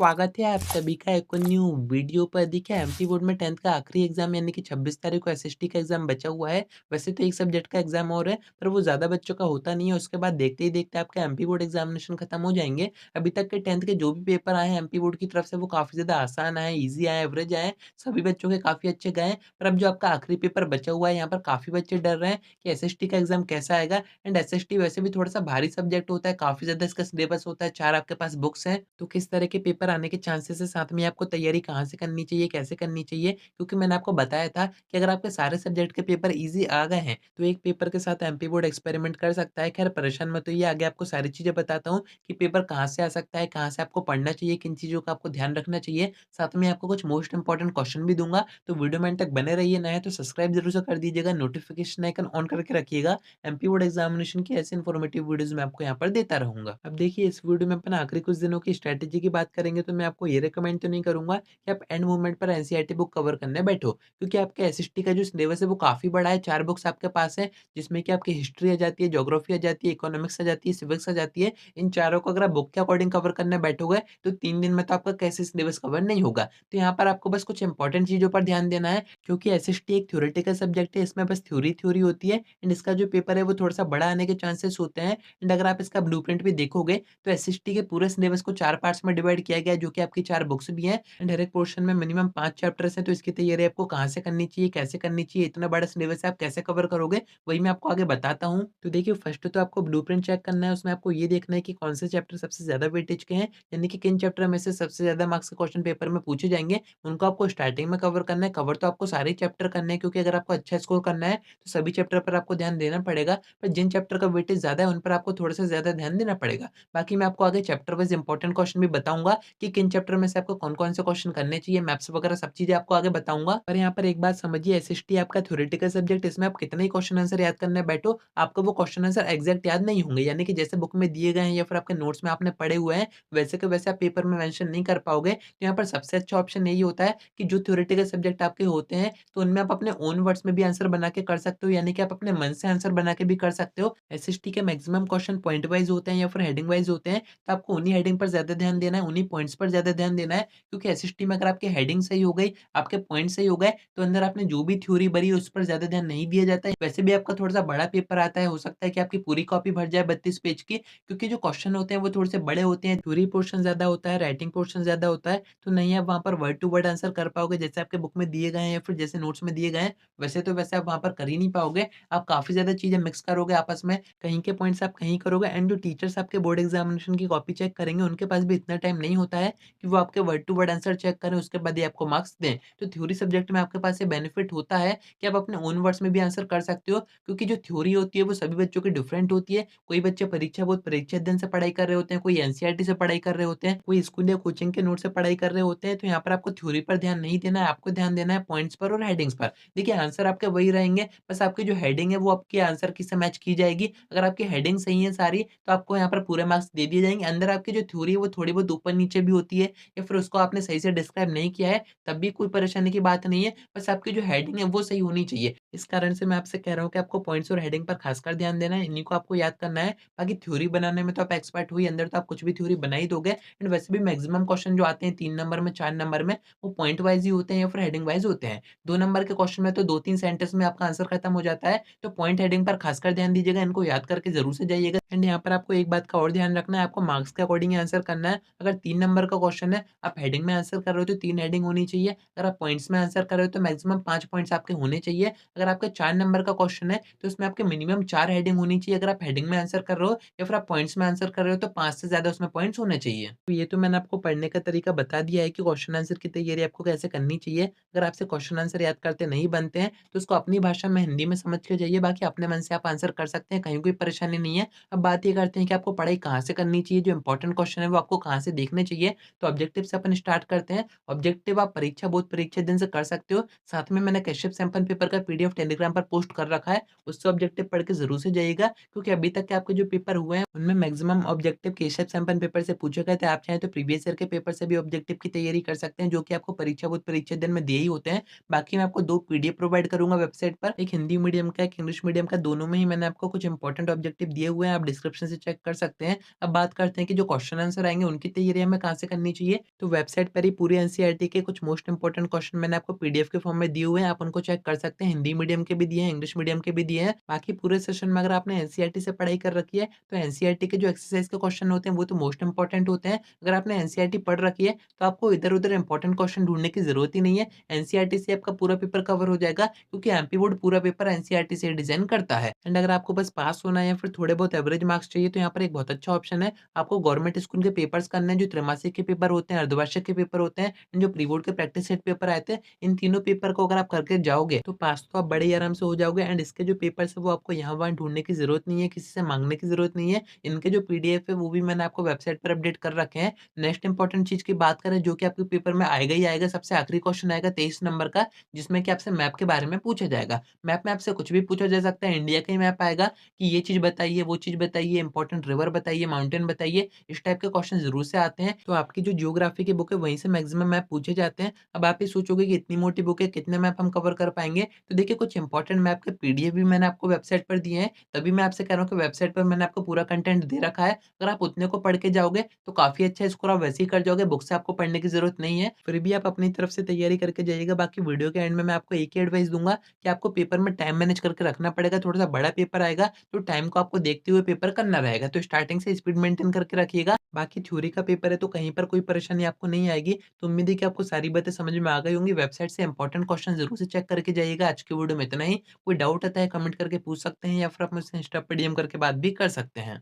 स्वागत है आप सभी का एक न्यू वीडियो पर। देखिए एमपी बोर्ड में 10th का आखिरी एग्जाम यानी कि 26 तारीख को एसएसटी का एग्जाम बचा हुआ है। वैसे तो एक सब्जेक्ट का एग्जाम और है, पर वो ज़्यादा बच्चों का होता नहीं है। उसके बाद देखते ही देखते आपका एमपी बोर्ड एग्जामिनेशन खत्म हो जाएंगे। अभी तक के 10th के जो भी पेपर आए हैं एमपी बोर्ड की तरफ से वो काफ़ी ज़्यादा आसान आए, ईजी आए, एवरेज आए। सभी बच्चों के काफ़ी अच्छे गए। पर अब जो आपका आखिरी पेपर बचा हुआ है, यहाँ पर काफ़ी बच्चे डर रहे हैं कि एसएसटी का एग्जाम कैसा आएगा। एंड एसएसटी वैसे भी थोड़ा सा भारी सब्जेक्ट होता है, काफ़ी ज़्यादा इसका सिलेबस होता है, 4 आपके पास बुक्स हैं। तो किस तरह के पेपर आने के चांसेस है, साथ में आपको तैयारी कहाँ से करनी चाहिए, कैसे करनी चाहिए? क्योंकि मैंने आपको बताया था कि अगर आपके सारे सब्जेक्ट के पेपर ईज़ी आ गए हैं, तो एक पेपर के साथ एमपी बोर्ड एक्सपेरिमेंट कर सकता है। खैर परेशान मत होइए, आगे आपको सारी चीज़ें बताता हूँ कि पेपर कहाँ से आ सकता है, कहाँ से आपको पढ़ना चाहिए, किन चीज़ों का आपको ध्यान रखना चाहिए। साथ में आपको कुछ मोस्ट इंपोर्टेंट क्वेश्चन भी दूँगा, तो वीडियो में एंड तक बने रहिए। नए हैं तो सब्सक्राइब ज़रूर से कर दीजिएगा, नोटिफ़िकेशन आइकन ऑन करके रखिएगा। एमपी बोर्ड एग्ज़ामिनेशन की ऐसी इन्फॉर्मेटिव वीडियोज़ मैं आपको यहाँ पर देता रहूँगा। अब देखिए इस वीडियो में अपन आखिरी कुछ दिनों की स्ट्रैटेजी की बात करेंगे, तो मैं आपको ये रिकमेंड तो नहीं करूँगा कि आप एंड मोमेंट पर एनसीईआरटी बुक कवर करने बैठो, क्योंकि आपके एसएसटी का जो सिलेबस है वो काफ़ी बड़ा है। 4 बुक्स आपके पास हैं, जिसमें कि आपकी हिस्ट्री आ जाती है, ज्योग्राफी आ जाती है, इकोनॉमिक्स आ जाती है, सिविक्स आ जाती है। इन चारों को अगर आप बुक के अकॉर्डिंग कवर करने बैठोगे, तो 3 दिन में तो आपका कैसे सिलेबस कवर नहीं होगा। तो यहाँ पर आपको बस कुछ इंपॉर्टेंट चीज़ों पर ध्यान देना है, क्योंकि एसएसटी एक थ्योरेटिकल सब्जेक्ट है, इसमें बस थ्योरी होती है। एंड इसका जो पेपर है वो थोड़ा-सा बड़ा आने के चांसेस होते हैं। एंड अगर आप इसका ब्लूप्रिंट भी देखोगे, तो एसएसटी के पूरे सिलेबस को 4 पार्ट्स में डिवाइड किया गया है, जो कि आपकी 4 बुक्स भी हैं। एंड हर एक पोर्शन में मिनिमम 5 चैप्टर्स हैं, तो इसकी तैयारी आपको कहाँ से करनी चाहिए, कैसे करनी चाहिए, इतना बड़ा सिलेबस है, आप कैसे कवर करोगे, वही मैं आपको आगे बताता हूँ। तो देखिए फर्स्ट तो आपको ब्लूप्रिंट चेक करना है, उसमें आपको ये देखना है कि कौन से चैप्टर सबसे ज़्यादा वेटेज के हैं, यानी कि किन चैप्टर में से सबसे ज़्यादा मार्क्स के क्वेश्चन पेपर में पूछे जाएँगे, उनको आपको स्टार्टिंग में कवर करना है। कवर तो आपको सारे ही चैप्टर करने हैं, क्योंकि अगर आपको अच्छा स्कोर करना है, तो सभी चैप्टर पर आपको ध्यान देना पड़ेगा। पर जिन चैप्टर का वेटेज ज़्यादा है, उन पर आपको थोड़ा-सा ज़्यादा ध्यान देना पड़ेगा। बाकी मैं आपको आगे चैप्टर वाइज़ इंपॉर्टेंट क्वेश्चन भी बताऊँगा कि किन चैप्टर में से आपको कौन-कौन से क्वेश्चन करने चाहिए, मैथ्स वगैरह सब चीज़ें आपको आगे बताऊँगा। पर यहाँ पर एक बात समझिए, एसएसटी आपका थ्योरेटिकल सब्जेक्ट, इसमें आप कितने ही क्वेश्चन आंसर याद करने बैठो, आपको वो क्वेश्चन आंसर एग्ज़ैक्ट याद नहीं होंगे। यानी कि जैसे बुक में दिए गए हैं या फिर आपके नोट्स में आपने पढ़े हुए हैं, वैसे के वैसे आप पेपर में मेंशन नहीं कर पाओगे। तो यहाँ पर सबसे अच्छा ऑप्शन यही होता है कि जो थ्योरेटिकल सब्जेक्ट आपके होते हैं, तो उनमें आप अपने ओन वर्ड्स में भी आंसर बना के कर सकते हो, यानी कि आप अपने मन से आंसर बना के भी कर सकते हो। एसएसटी के मैक्सिमम क्वेश्चन पॉइंट वाइज़ होते हैं या फिर हेडिंग वाइज़ होते हैं, तो आपको उन्हीं हेडिंग पर ज़्यादा ध्यान देना है, उन्हीं पॉइंट्स पर ज़्यादा ध्यान देना है। क्योंकि एसएसटी में अगर आपकी हेडिंग सही हो गई, आपके पॉइंट सही हो गए, तो अंदर आपने जो भी थ्योरी भरी है उस पर ज़्यादा ध्यान नहीं दिया जाता है। वैसे भी आपका थोड़ा-सा बड़ा पेपर आता है, हो सकता है कि आपकी पूरी कॉपी भर जाए 32 पेज की, क्योंकि जो क्वेश्चन होते हैं वो थोड़े से बड़े होते हैं, थ्योरी पोर्शन ज़्यादा होता है, राइटिंग पोर्शन ज़्यादा होता है, तो नहीं आप वहाँ पर वर्ड टू वर्ड आंसर कर पाओगे जैसे आपके बुक में दिए गए हैं या फिर जैसे नोट्स में दिए गए हैं, वैसे तो वैसे आप वहाँ पर कर ही नहीं पाओगे। आप काफ़ी ज़्यादा चीज़ें मिक्स करोगे आपस में, कहीं के पॉइंट्स आप कहीं करोगे। एंड जो टीचर्स आपके बोर्ड एग्जामिनेशन की कॉपी चेक करेंगे, उनके पास भी इतना टाइम नहीं होता है कि वो आपके word to word answer check करें, उसके बाद ही आपको मार्क्स दें। तो थ्योरी सब्जेक्ट में आपके पास ये बेनिफिट होता है कि आप अपने ओन वर्ड्स में भी आंसर कर सकते हो, क्योंकि जो थ्योरी होती है वो सभी बच्चों की डिफरेंट होती है। कोई बच्चे परीक्षा बोर्ड परीक्षा अध्ययन से पढ़ाई कर रहे होते हैं, कोई एनसीईआरटी से पढ़ाई कर रहे होते हैं, कोई स्कूल या कोचिंग के नोट से पढ़ाई कर रहे होते हैं। तो यहाँ पर आपको थ्योरी पर ध्यान नहीं देना है, आपको ध्यान देना है पॉइंट्स पर और हेडिंग्स पर। देखिए आंसर आपके वही रहेंगे, बस आपकी जो हेडिंग है वो आपके आंसर की से मैच की जाएगी। अगर आपकी हेडिंग सही है सारी, तो आपको यहाँ पर पूरे मार्क्स दे दिए जाएँगे। अंदर आपकी जो थ्योरी है वो थोड़ी बहुत ऊपर-नीचे भी होती है, या फिर उसको आपने सही से डिस्क्राइब नहीं किया है, तब भी कोई परेशानी की बात नहीं है। बस आपकी जो हेडिंग है वो सही होनी चाहिए। इस कारण से मैं आपसे कह रहा हूँ कि आपको पॉइंट्स और हेडिंग पर खासकर ध्यान देना है, इन्हीं को आपको याद करना है। बाकी थ्योरी बनाने में तो आप एक्सपर्ट हो ही, अंदर तो आप कुछ भी थ्योरी बना ही दोगे। एंड वैसे भी मैक्सिमम क्वेश्चन जो आते हैं 3 नंबर में, 4 नंबर में, वो पॉइंट वाइज़ ही होते हैं या फिर हेडिंग वाइज़ होते हैं। 2 नंबर के क्वेश्चन में तो 2-3 सेंटेंस में आपका आंसर खत्म हो जाता है। तो पॉइंट हेडिंग पर खासकर ध्यान दीजिएगा, इनको याद करके ज़रूर से जाइएगा। एंड यहाँ पर आपको एक बात का और ध्यान रखना है, आपको मार्क्स के अकॉर्डिंग ही आंसर करना है। अगर 3 नंबर का क्वेश्चन है, आप हेडिंग में आंसर कर रहे हो तो 3 हेडिंग होनी चाहिए। अगर आप पॉइंट्स में आंसर कर रहे हो तो मैक्सिमम 5 पॉइंट्स आपके होने चाहिए। अगर आपके 4 नंबर का क्वेश्चन है, तो उसमें आपके मिनिमम 4 हेडिंग होनी चाहिए। अगर आप हेडिंग में आंसर कर रहे हो या फिर आप पॉइंट्स में आंसर कर रहे हो, तो 5 से ज़्यादा उसमें पॉइंट्स होने चाहिए। तो ये तो मैंने आपको पढ़ने का तरीका बता दिया है कि क्वेश्चन आंसर की तैयारी आपको कैसे करनी चाहिए। अगर आपसे क्वेश्चन आंसर याद करते नहीं बनते हैं, तो उसको अपनी भाषा में हिंदी में समझ के जाइए, बाकी अपने मन से आप आंसर कर सकते हैं, कहीं कोई परेशानी नहीं है। अब बात ये करते हैं कि आपको पढ़ाई कहाँ से करनी चाहिए, जो इंपॉर्टेंट क्वेश्चन है वो आपको कहाँ से देखने चाहिए। तो ऑब्जेक्टिव से अपन स्टार्ट करते हैं। ऑब्जेक्टिव आप परीक्षा बोर्ड परीक्षा दिन से कर सकते हो। साथ में मैंने कश्यप सैंपल पेपर का पीडीएफ पीडीएफ टेलीग्राम पर पोस्ट कर रखा है, उससे ऑब्जेक्टिव पढ़ के ज़रूर से जाइएगा, क्योंकि अभी तक के आपके जो पेपर हुए हैं, उनमें maximum objective Keshav sample paper से पूछे गए थे। आप चाहें तो प्रीवियस ईयर के पेपर से भी ऑब्जेक्टिव की तैयारी कर सकते हैं, जो कि आपको परीक्षा बोर्ड परीक्षा दिन में दिए ही होते हैं। बाकी मैं आपको 2 पीडीएफ प्रोवाइड करूँगा वेबसाइट पर, एक हिंदी मीडियम का, एक इंग्लिश मीडियम का, दोनों में ही मैंने आपको कुछ इंपॉर्टेंट ऑब्जेक्टिव दिए हुए हैं, आप डिस्क्रिप्शन से चेक कर सकते हैं। अब बात करते हैं कि जो क्वेश्चन आंसर आएँगे, उनकी तैयारी हमें कहाँ से करनी चाहिए। तो वेबसाइट पर ही पूरे एनसीईआरटी के कुछ मोस्ट इंपोर्टेंट क्वेश्चन मैंने आपको पीडीएफ के फॉर्म में दिए हुए हैं, आप उनको चेक कर सकते हैं। हिंदी मीडियम के भी दिए हैं, इंग्लिश मीडियम के भी दिए हैं। बाकी पूरे सेशन में अगर आपने एनसीईआरटी से पढ़ाई कर रखी है, तो एनसीईआरटी के जो एक्सरसाइज के क्वेश्चन होते हैं, वो तो मोस्ट इंपोर्टेंट होते हैं। अगर आपने एनसीईआरटी पढ़ रखी है, तो आपको इधर-उधर इंपॉर्टेंट क्वेश्चन ढूँढने की ज़रूरत ही नहीं है। एनसीईआरटी से आपका पूरा पेपर कवर हो जाएगा, क्योंकि एमपी बोर्ड पूरा पेपर एनसीईआरटी से डिज़ाइन करता है। एंड अगर आपको बस पास होना है या फिर थोड़े बहुत एवरेज मार्क्स चाहिए, तो यहाँ पर एक बहुत अच्छा ऑप्शन है। आपको गवर्नमेंट स्कूल के पेपर्स करने हैं, जो त्रैमासिक के पेपर होते हैं, अर्धवार्षिक के पेपर होते हैं, एंड जो प्री बोर्ड के प्रैक्टिस सेट पेपर आए थे, इन तीनों पेपर को अगर आप करके जाओगे, तो पास तो आप बड़े ही आराम से हो जाओगे। एंड इसके जो पेपर्स है, वो आपको यहाँ-वहाँ ढूँढने की ज़रूरत नहीं है, किसी से माँगने की ज़रूरत नहीं है। इनके जो पीडीएफ है, वो भी मैंने आपको वेबसाइट पर अपडेट कर रखे हैं। नेक्स्ट इंपॉर्टेंट चीज़ की बात करें, जो कि आपके पेपर में आएगा ही आएगा, सबसे आखिरी क्वेश्चन आएगा 23 नंबर का, जिसमें कि आपसे मैप के बारे में पूछा जाएगा। मैप में आपसे कुछ भी पूछा जा सकता है, इंडिया का ही मैप आएगा कि ये चीज़ बताइए, वो चीज़ बताइए, इंपॉर्टेंट रिवर बताइए, माउंटेन बताइए, इस टाइप के क्वेश्चन ज़रूर से आते हैं। तो आपकी जो जियोग्राफी की बुक है, वहीं से मैक्सिमम मैप पूछे जाते हैं। अब आप ये सोचोगे कि इतनी मोटी बुक है, कितने मैप हम कवर कर पाएँगे? तो देखिए, कुछ इंपॉर्टेंट मैप के पीडीएफ भी मैंने आपको वेबसाइट पर दिए हैं, तभी मैं आपसे कह रहा हूँ कि वेबसाइट पर मैंने आपको पूरा कंटेंट दे रखा है। अगर आप उतने को पढ़ के जाओगे, तो काफ़ी अच्छा स्कोर आप वैसे ही कर जाओगे, बुक से आपको पढ़ने की ज़रूरत नहीं है। फिर भी आप अपनी तरफ से तैयारी करके जाइएगा। बाकी वीडियो के एंड में मैं आपको एक ही एडवाइस दूँगा कि आपको पेपर में टाइम मैनेज करके रखना पड़ेगा। थोड़ा-सा बड़ा पेपर आएगा, तो टाइम को आपको देखते हुए पेपर करना रहेगा। तो स्टार्टिंग से स्पीड मेंटेन करके रखिएगा। बाकी थ्योरी का पेपर है, तो कहीं पर कोई परेशानी आपको नहीं आएगी। तो उम्मीद है कि आपको सारी बातें समझ में आ गई होंगी। वेबसाइट से इंपॉर्टेंट क्वेश्चन ज़रूर से चेक करके जाइएगा। आज की वीडियो में इतना ही। कोई डाउट आता है, कमेंट करके पूछ सकते हैं, या फिर आप मुझसे इंस्टा पे डीएम करके बात भी कर सकते हैं।